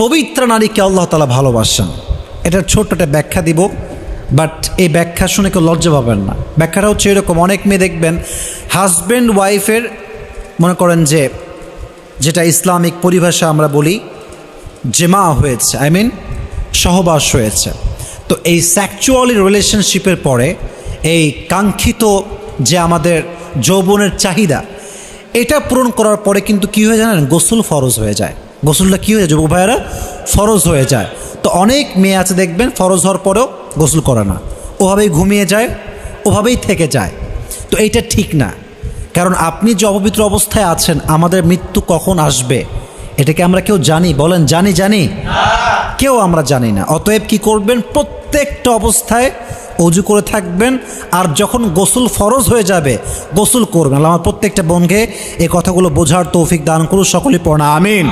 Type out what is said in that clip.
পবিত্র নারীকে আল্লাহ তাআলা ভালোবাসেন। এটার ছোট্ট একটা ব্যাখ্যা দিব, বাট এই ব্যাখ্যা শুনে কেউ লজ্জা পাবেন না। ব্যাখ্যাটা হচ্ছে এরকম, অনেক মেয়ে দেখবেন হাজব্যান্ড ওয়াইফের মনে করেন যে যেটা ইসলামিক পরিভাষা আমরা বলি জেমা হয়েছে, সহবাস হয়েছে। তো এই সেক্সুয়ালি রিলেশনশিপের পরে এই কাঙ্ক্ষিত যে আমাদের যৌবনের চাহিদা, এটা পূরণ করার পরে কিন্তু কী হয়ে জানেন, গোসল ফরজ হয়ে যায়। গোসলটা কী হয়ে যায় যুবক ভাইয়েরা, ফরজ হয়ে যায়। তো অনেক মেয়ে আছে দেখবেন ফরজ হওয়ার পরেও গোসল করে না, ওভাবেই ঘুমিয়ে যায়, ওভাবেই থেকে যায়। তো এইটা ঠিক না, কারণ আপনি যে অপবিত্র অবস্থায় আছেন, আমাদের মৃত্যু কখন আসবে এটাকে আমরা কেউ জানি? বলেন জানি? কেউ আমরা জানি না। অতএব কি করবেন, প্রত্যেকটা অবস্থায় অজু করে থাকবেন, আর যখন গোসল ফরজ হয়ে যাবে গোসল করবেন। আল্লাহ আমার প্রত্যেকটা বোনকে এই কথাগুলো বোঝার তৌফিক দান করুন, সকলে পড়া আমিন।